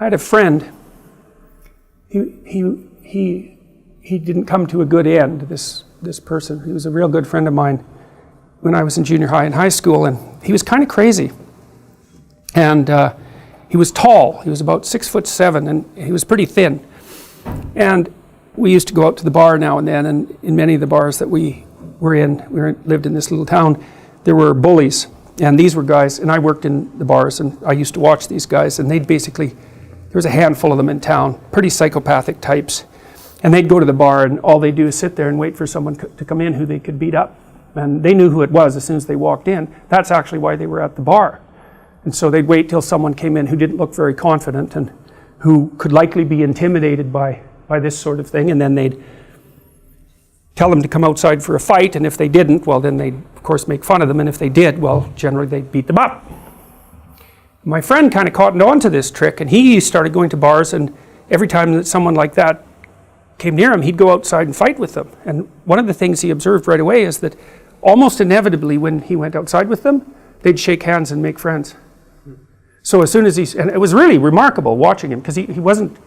I had a friend. He didn't come to a good end, this person. He was a real good friend of mine when I was in junior high and high school, and he was kind of crazy. And he was tall. He was about 6'7", and he was pretty thin. And we used to go out to the bar now and then, and in many of the bars that we lived in this little town, there were bullies. And these were guys, and I worked in the bars, and I used to watch these guys, and they'd basically, there was a handful of them in town, pretty psychopathic types. And they'd go to the bar, and all they'd do is sit there and wait for someone to come in who they could beat up. And they knew who it was as soon as they walked in. That's actually why they were at the bar. And so they'd wait till someone came in who didn't look very confident and who could likely be intimidated by this sort of thing, and then they'd tell them to come outside for a fight, and if they didn't, well, then they'd, of course, make fun of them, and if they did, well, generally they'd beat them up. My friend kind of caught on to this trick, and he started going to bars, and every time that someone like that came near him, he'd go outside and fight with them. And one of the things he observed right away is that almost inevitably when he went outside with them, they'd shake hands and make friends. So as soon as and it was really remarkable watching him, because he wasn't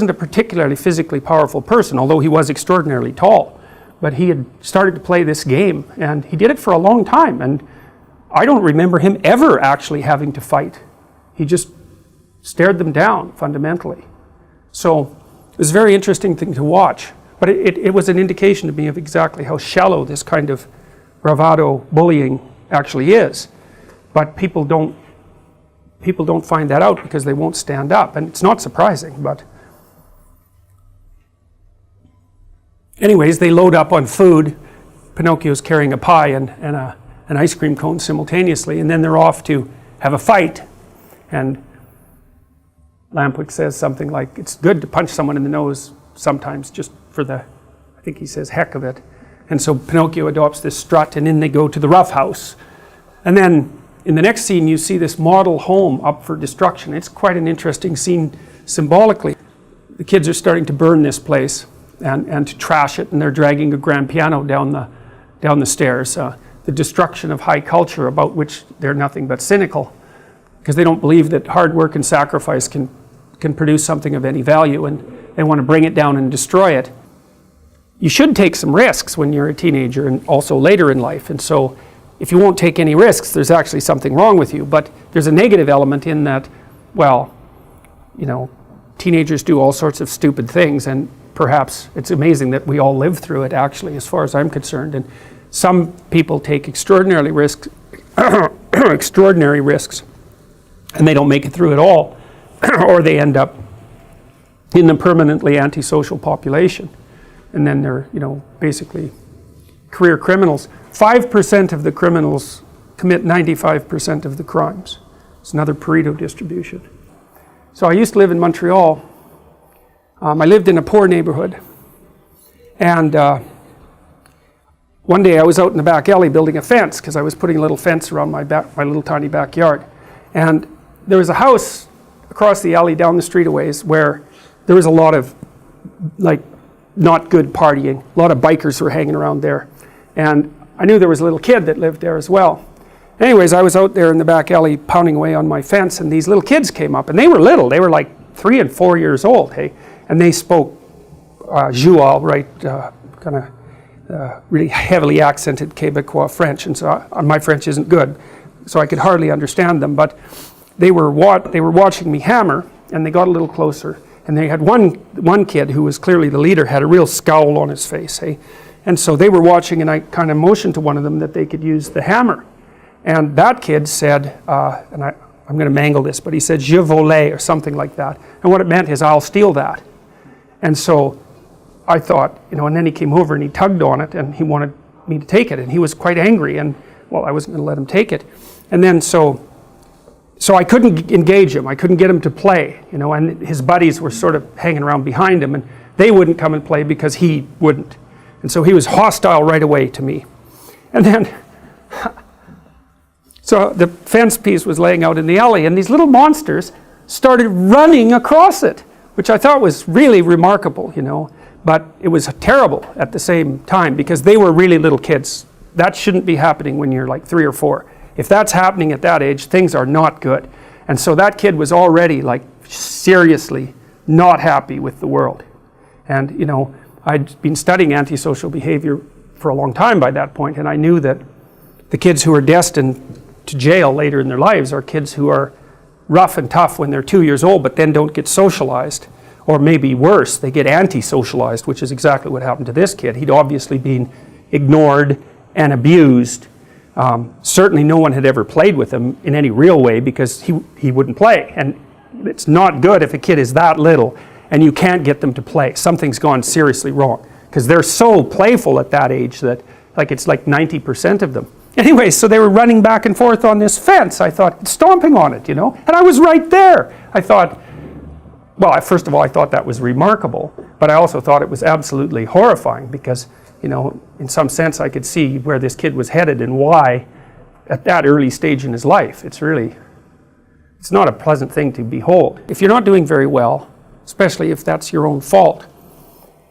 a particularly physically powerful person, although he was extraordinarily tall. But he had started to play this game, and he did it for a long time. And I don't remember him ever actually having to fight. He just stared them down fundamentally. So it was a very interesting thing to watch. But it was an indication to me of exactly how shallow this kind of bravado bullying actually is. But people don't find that out because they won't stand up. And it's not surprising, but anyways, they load up on food. Pinocchio's carrying a pie and an ice cream cone simultaneously, and then they're off to have a fight. And Lampwick says something like, it's good to punch someone in the nose sometimes, just for I think he says, heck of it. And so Pinocchio adopts this strut, and in they go to the rough house. And then in the next scene, you see this model home up for destruction. It's quite an interesting scene symbolically. The kids are starting to burn this place and to trash it, and they're dragging a grand piano down the stairs. The destruction of high culture, about which they're nothing but cynical, because they don't believe that hard work and sacrifice can produce something of any value, and they want to bring it down and destroy it. You should take some risks when you're a teenager and also later in life, and so if you won't take any risks, there's actually something wrong with you. But there's a negative element in that, well, teenagers do all sorts of stupid things, and perhaps it's amazing that we all live through it, actually, as far as I'm concerned. And some people take extraordinary risks, and they don't make it through at all, or they end up in the permanently antisocial population. And then they're, basically career criminals. 5% of the criminals commit 95% of the crimes. It's another Pareto distribution. So I used to live in Montreal. I lived in a poor neighborhood. And one day I was out in the back alley building a fence, because I was putting a little fence around my little tiny backyard. And there was a house across the alley down the street a ways where there was a lot of not good partying. A lot of bikers were hanging around there. And I knew there was a little kid that lived there as well. Anyways, I was out there in the back alley pounding away on my fence, and these little kids came up, and they were little. They were like 3 and 4 years old, hey? And they spoke Joual, right, kind of really heavily accented Quebecois French, and so my French isn't good, so I could hardly understand them, but they were watching me hammer, and they got a little closer, and they had one kid who was clearly the leader, had a real scowl on his face, hey? And so they were watching, and I kind of motioned to one of them that they could use the hammer. And that kid said, and I'm going to mangle this, but he said, je volais, or something like that. And what it meant is, I'll steal that. And so I thought, and then he came over and he tugged on it, and he wanted me to take it. And he was quite angry, and, well, I wasn't going to let him take it. And then so I couldn't engage him. I couldn't get him to play, and his buddies were sort of hanging around behind him, and they wouldn't come and play because he wouldn't. And so he was hostile right away to me. And then, so the fence piece was laying out in the alley, and these little monsters started running across it, which I thought was really remarkable, but it was terrible at the same time, because they were really little kids. That shouldn't be happening when you're like 3 or 4. If that's happening at that age, things are not good. And so that kid was already like seriously not happy with the world. And, you know, I'd been studying antisocial behavior for a long time by that point, and I knew that the kids who are destined to jail later in their lives are kids who are rough and tough when they're 2 years old, but then don't get socialized. Or maybe worse, they get anti-socialized, which is exactly what happened to this kid. He'd obviously been ignored and abused. Certainly no one had ever played with him in any real way because he wouldn't play. And it's not good if a kid is that little and you can't get them to play. Something's gone seriously wrong because they're so playful at that age that it's like 90% of them. Anyway, so they were running back and forth on this fence. I thought, stomping on it, you know, and I was right there. I thought, well, first of all, I thought that was remarkable, but I also thought it was absolutely horrifying because, you know, in some sense I could see where this kid was headed and why at that early stage in his life. It's not a pleasant thing to behold. If you're not doing very well, especially if that's your own fault,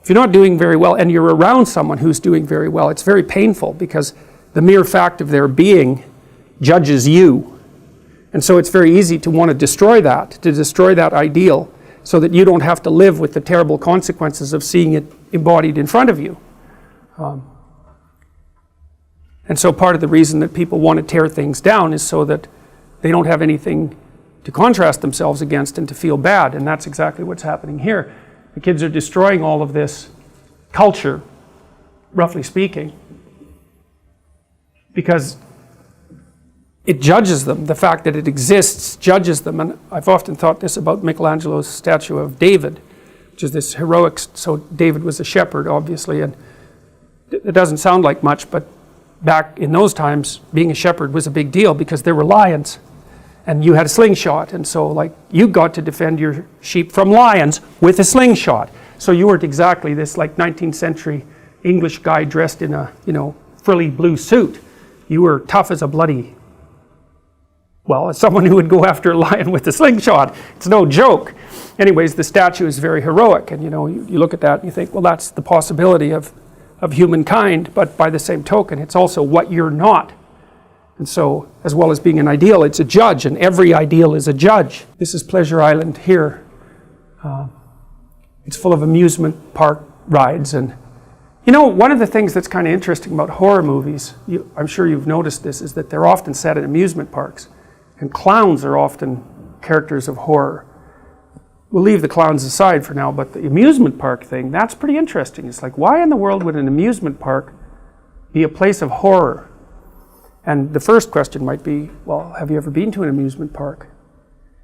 if you're not doing very well and you're around someone who's doing very well, it's very painful because the mere fact of their being judges you. And so it's very easy to want to destroy that ideal, so that you don't have to live with the terrible consequences of seeing it embodied in front of you. And so part of the reason that people want to tear things down is so that they don't have anything to contrast themselves against and to feel bad. And that's exactly what's happening here. The kids are destroying all of this culture, roughly speaking, because it judges them. The fact that it exists judges them. And I've often thought this about Michelangelo's statue of David, which is this heroic, so David was a shepherd, obviously, and it doesn't sound like much, but back in those times, being a shepherd was a big deal because there were lions, and you had a slingshot, and so like you got to defend your sheep from lions with a slingshot. So you weren't exactly this like 19th century English guy dressed in a, you know, frilly blue suit. You were tough as a bloody, well, as someone who would go after a lion with a slingshot. It's no joke. Anyways, the statue is very heroic, and you know, you look at that and you think, well, that's the possibility of humankind, but by the same token, it's also what you're not. And so, as well as being an ideal, it's a judge, and every ideal is a judge. This is Pleasure Island here. It's full of amusement park rides, and you know, one of the things that's kind of interesting about horror movies, I'm sure you've noticed this, is that they're often set at amusement parks. And clowns are often characters of horror. We'll leave the clowns aside for now, but the amusement park thing, that's pretty interesting. It's like, why in the world would an amusement park be a place of horror? And the first question might be, well, have you ever been to an amusement park?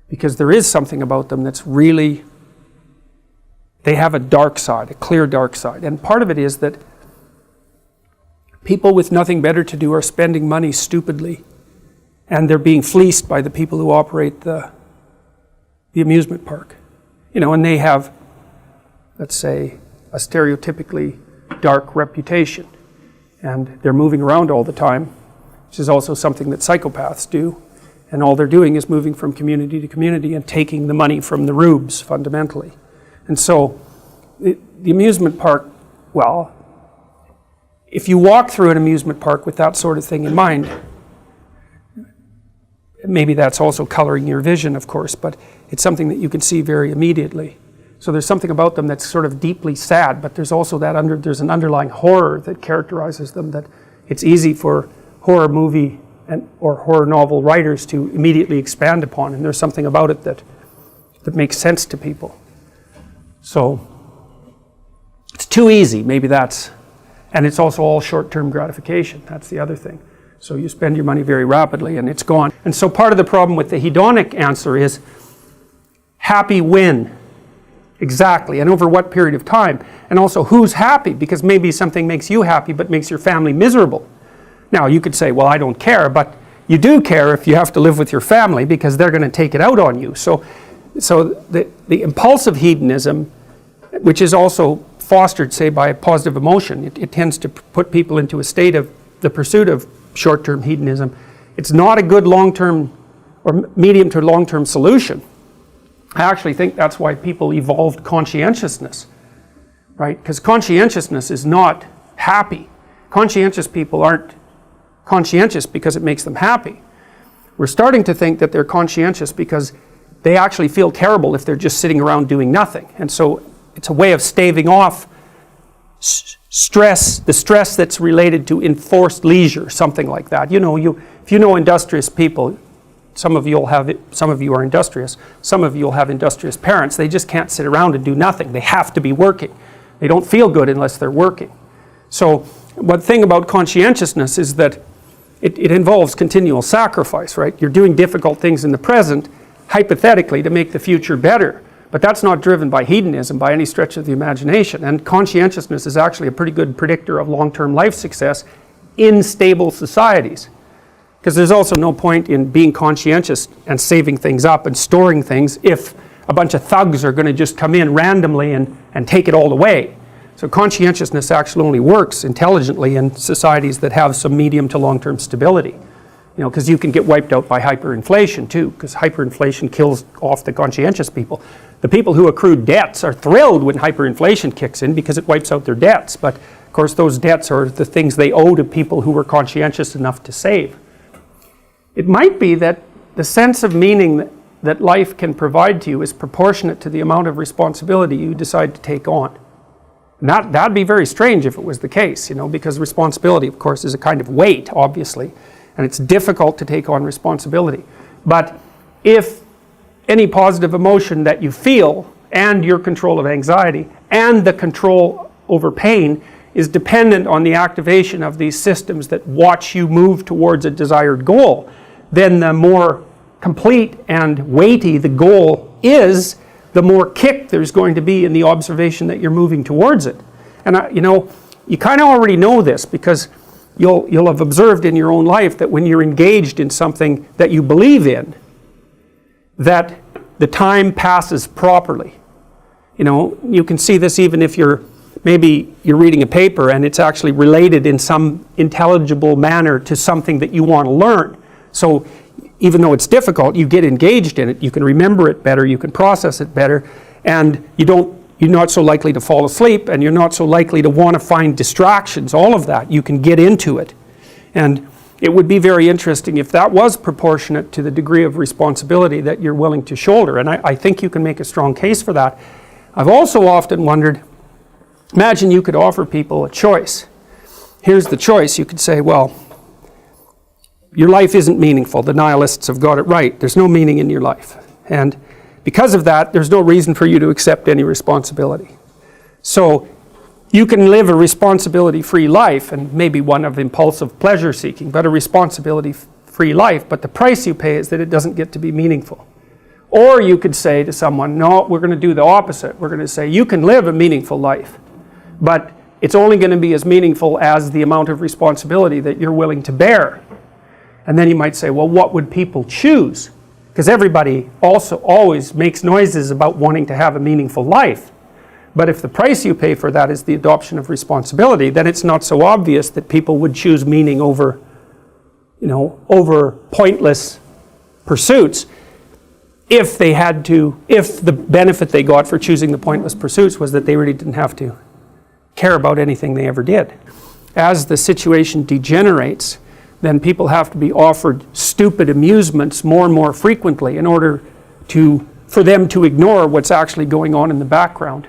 Because there is something about them that's really, they have a dark side, a clear dark side. And part of it is that people with nothing better to do are spending money stupidly, and they're being fleeced by the people who operate the amusement park. You know, and they have, let's say, a stereotypically dark reputation, and they're moving around all the time, which is also something that psychopaths do, and all they're doing is moving from community to community and taking the money from the rubes, fundamentally. And so, the amusement park, well, if you walk through an amusement park with that sort of thing in mind, maybe that's also coloring your vision, of course, but it's something that you can see very immediately. So there's something about them that's sort of deeply sad, but there's also there's an underlying horror that characterizes them, that it's easy for horror movie or horror novel writers to immediately expand upon, and there's something about it that makes sense to people. So it's too easy, maybe that's, and it's also all short-term gratification, that's the other thing. So you spend your money very rapidly and it's gone. And so part of the problem with the hedonic answer is happy when? Exactly, and over what period of time? And also who's happy? Because maybe something makes you happy but makes your family miserable. Now you could say, well, I don't care, but you do care if you have to live with your family because they're going to take it out on you. So the impulsive hedonism, which is also fostered, say, by positive emotion, it tends to put people into a state of the pursuit of short-term hedonism. It's not a good long-term or medium to long-term solution. I actually think that's why people evolved conscientiousness, right? Because conscientiousness is not happy. Conscientious people aren't conscientious because it makes them happy. We're starting to think that they're conscientious because they actually feel terrible if they're just sitting around doing nothing. And so it's a way of staving off stress, the stress that's related to enforced leisure, something like that. You know, if you know industrious people, some of you are industrious, some of you will have industrious parents. They just can't sit around and do nothing. They have to be working. They don't feel good unless they're working. So one thing about conscientiousness is that it involves continual sacrifice, right? You're doing difficult things in the present, hypothetically, to make the future better. But that's not driven by hedonism by any stretch of the imagination. And conscientiousness is actually a pretty good predictor of long-term life success in stable societies. Because there's also no point in being conscientious and saving things up and storing things if a bunch of thugs are going to just come in randomly and take it all away. So conscientiousness actually only works intelligently in societies that have some medium to long-term stability. You know, because you can get wiped out by hyperinflation too, because hyperinflation kills off the conscientious people. The people who accrued debts are thrilled when hyperinflation kicks in because it wipes out their debts. But of course those debts are the things they owe to people who were conscientious enough to save. It might be that the sense of meaning that life can provide to you is proportionate to the amount of responsibility you decide to take on. And that'd be very strange if it was the case, you know, because responsibility, of course, is a kind of weight, obviously, and it's difficult to take on responsibility. But if any positive emotion that you feel and your control of anxiety and the control over pain is dependent on the activation of these systems that watch you move towards a desired goal, then the more complete and weighty the goal is, the more kick there's going to be in the observation that you're moving towards it. And you know, you kind of already know this because you'll have observed in your own life that when you're engaged in something that you believe in, that the time passes properly. You know, you can see this even if maybe you're reading a paper and it's actually related in some intelligible manner to something that you want to learn. So even though it's difficult, you get engaged in it, you can remember it better, you can process it better, and you're not so likely to fall asleep, and you're not so likely to want to find distractions, all of that. You can get into it. And it would be very interesting if that was proportionate to the degree of responsibility that you're willing to shoulder, and I think you can make a strong case for that. I've also often wondered, imagine you could offer people a choice. Here's the choice. You could say, well, your life isn't meaningful. The nihilists have got it right. There's no meaning in your life. And because of that, there's no reason for you to accept any responsibility. So you can live a responsibility-free life, and maybe one of impulsive pleasure-seeking, but a responsibility-free life, but the price you pay is that it doesn't get to be meaningful. Or you could say to someone, no, we're going to do the opposite. We're going to say, you can live a meaningful life, but it's only going to be as meaningful as the amount of responsibility that you're willing to bear. And then you might say, well, what would people choose? Because everybody also always makes noises about wanting to have a meaningful life. But if the price you pay for that is the adoption of responsibility, then it's not so obvious that people would choose meaning over, over pointless pursuits if the benefit they got for choosing the pointless pursuits was that they really didn't have to care about anything they ever did. As the situation degenerates, then people have to be offered stupid amusements more and more frequently in order for them to ignore what's actually going on in the background.